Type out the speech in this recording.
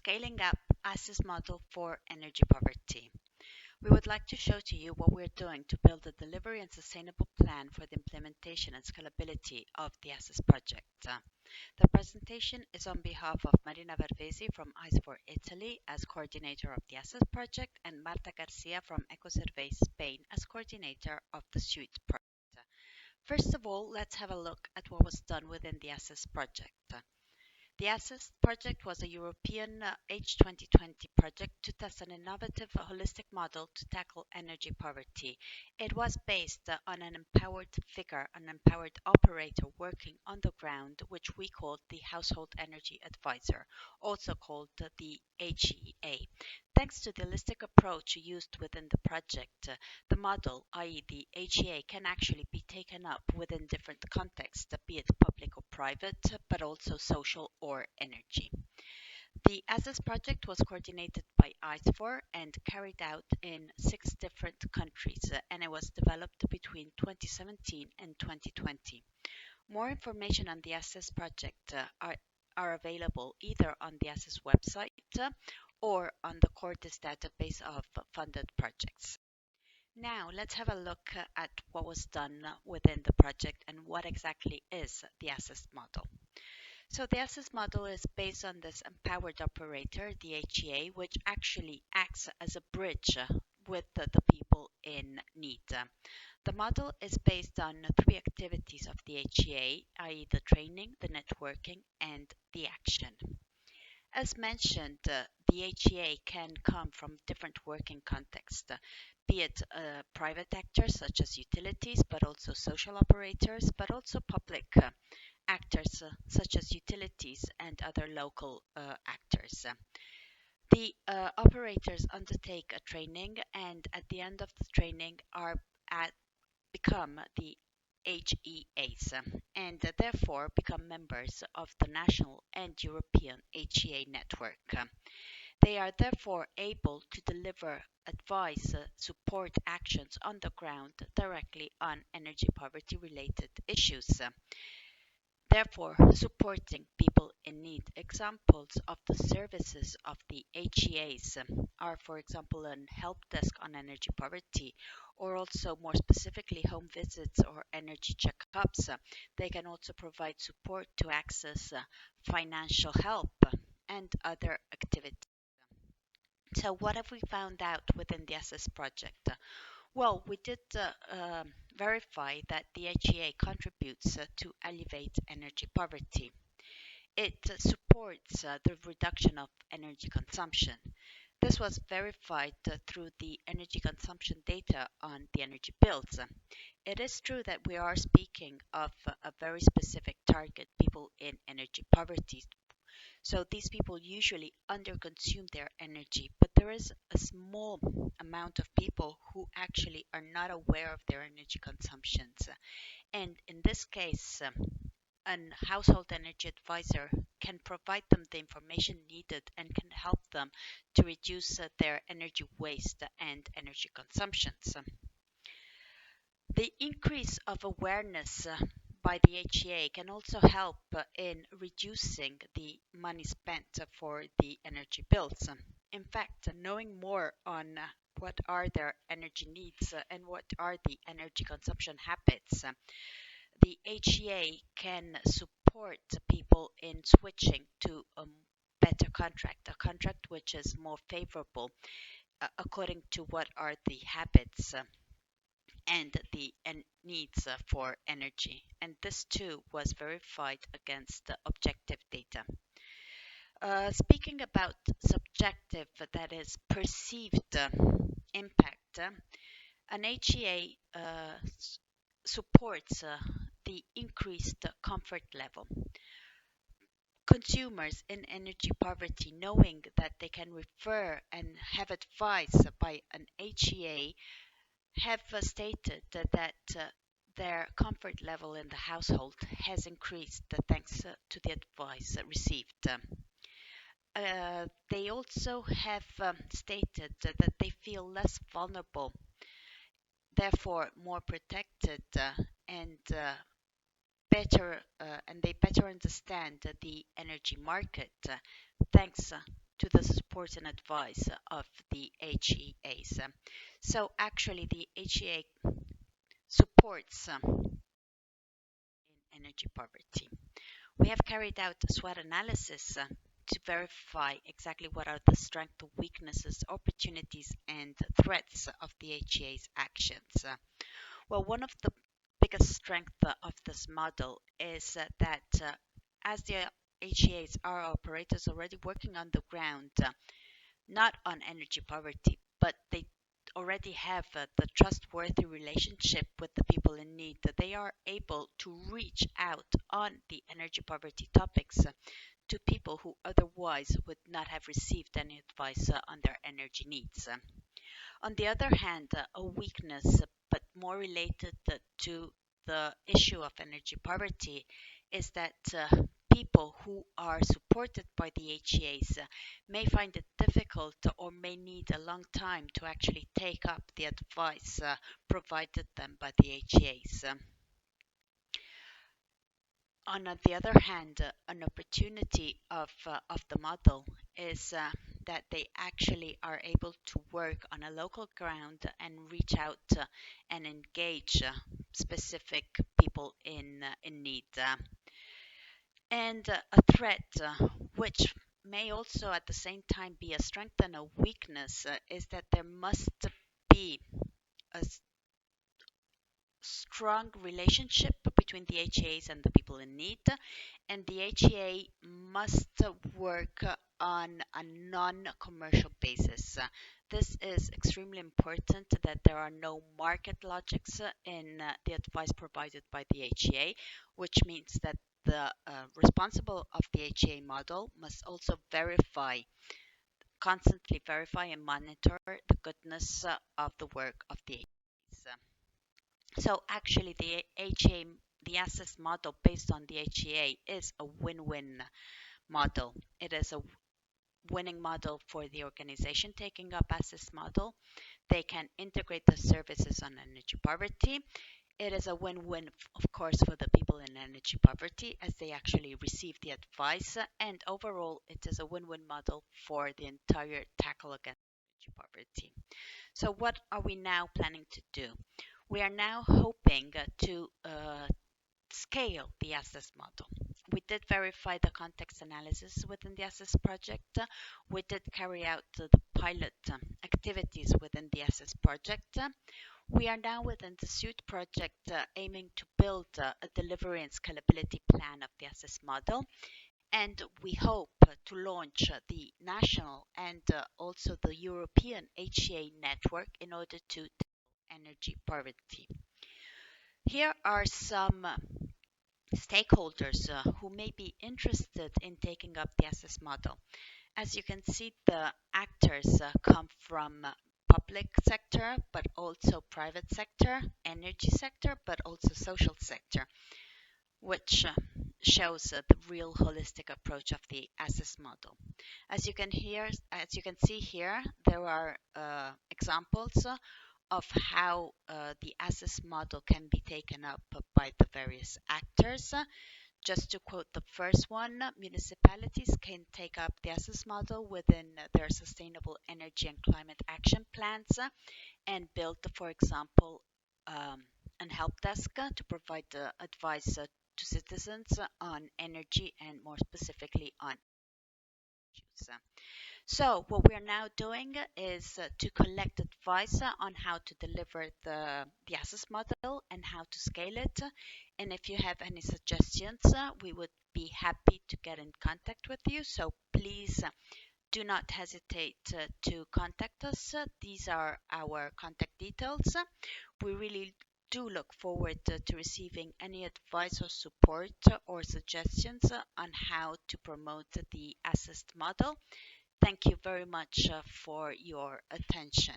Scaling up access model for energy poverty. We would like to show to you what we're doing to build a delivery and sustainable plan for the implementation and scalability of the access project. The presentation is on behalf of Marina Varvesi from ICE for Italy as coordinator of the access project and Marta Garcia from EcoSurvey Spain as coordinator of the suite project. First of all, let's have a look at what was done within the access project. The ASSEST project was a European H2020 project to test an innovative, holistic model to tackle energy poverty. It was based on an empowered figure, an empowered operator working on the ground, which we called the Household Energy Advisor, also called the HEA. Thanks to the holistic approach used within the project, the model, i.e. the HEA, can actually be taken up within different contexts, be it public or private, but also social or energy. The ASSEST project was coordinated by ICE4 and carried out in 6 different countries, and it was developed between 2017 and 2020. More information on the ASSEST project are available either on the ASSEST website or on the Cortes database of funded projects. Now, let's have a look at what was done within the project and what exactly is the ASSEST model. So the ASSEST model is based on this empowered operator, the HEA, which actually acts as a bridge with the people in need. The model is based on 3 activities of the HEA, i.e. the training, the networking, and the action. As mentioned, the HEA can come from different working contexts, be it private actors such as utilities, but also social operators, but also public actors such as utilities and other local actors. The operators undertake a training, and at the end of the training become the HEAs and therefore become members of the national and European HEA network. They are therefore able to deliver advice, support actions on the ground directly on energy poverty related issues, therefore supporting people in need. Examples of the services of the HEAs are, for example, a help desk on energy poverty, or also more specifically home visits or energy checkups. They can also provide support to access financial help and other activities. So what have we found out within the ASSEST project? Well, we did verify that the HEA contributes to alleviate energy poverty. It supports the reduction of energy consumption. This was verified through the energy consumption data on the energy bills. It is true that we are speaking of a very specific target, people in energy poverty. So these people usually underconsume their energy, but there is a small amount of people who actually are not aware of their energy consumptions. And in this case, a household energy advisor can provide them the information needed and can help them to reduce their energy waste and energy consumptions. The increase of awareness by the HEA can also help in reducing the money spent for the energy bills. In fact, knowing more on what are their energy needs and what are the energy consumption habits, the HEA can support people in switching to a better contract, a contract which is more favorable according to what are the habits and the needs for energy. And this too was verified against the objective data. Speaking about subjective, that is perceived impact, an HEA supports the increased comfort level. Consumers in energy poverty, knowing that they can refer and have advice by an HEA, have stated that their comfort level in the household has increased thanks to the advice received. They also have stated that they feel less vulnerable, therefore more protected and better, and they better understand the energy market thanks to the support and advice of the HEAs. So actually the HEA supports in energy poverty. We have carried out a SWOT analysis to verify exactly what are the strengths, weaknesses, opportunities, and threats of the HEA's actions. Well, one of the biggest strengths of this model is that as the HEAs are operators already working on the ground, not on energy poverty, but they already have the trustworthy relationship with the people in need, that they are able to reach out on the energy poverty topics to people who otherwise would not have received any advice on their energy needs. On the other hand, a weakness, but more related to the issue of energy poverty, is that people who are supported by the HEAs may find it difficult or may need a long time to actually take up the advice provided them by the HEAs. On the other hand, an opportunity of the model is that they actually are able to work on a local ground and reach out and engage specific people in need. And a threat, which may also at the same time be a strength and a weakness, is that there must be a strong relationship between the HEAs and the people in need, and the HEA must work on a non-commercial basis. This is extremely important, that there are no market logics in the advice provided by the HEA, which means that the responsible of the HEA model must also constantly verify and monitor the goodness of the work of the HEAs. So actually the HEA, the access model based on the HEA is a win-win model. It is a winning model for the organization taking up access model. They can integrate the services on energy poverty. It is a win-win, of course, for the people in energy poverty as they actually receive the advice. And overall, it is a win-win model for the entire tackle against energy poverty. So what are we now planning to do? We are now hoping to scale the assess model. We did verify the context analysis within the assess project. We did carry out the pilot activities within the assess project. We are now within the suite project aiming to build a delivery and scalability plan of the assess model. And we hope to launch the national and also the European HEA network in order to tackle energy poverty. Here are some stakeholders who may be interested in taking up the assess model. As you can see, the actors come from public sector, but also private sector, energy sector, but also social sector, which shows the real holistic approach of the assess model. As you can see here, there are examples of how the assess model can be taken up by the various actors. Just to quote the first one, municipalities can take up the assess model within their sustainable energy and climate action plans and build, for example, an help desk to provide advice to citizens on energy and more specifically on issues. So what we are now doing is to collect advice on how to deliver the assess model and how to scale it. And if you have any suggestions, we would be happy to get in contact with you. So please do not hesitate to contact us. These are our contact details. We really do look forward to receiving any advice or support or suggestions on how to promote the assessed model. Thank you very much for your attention.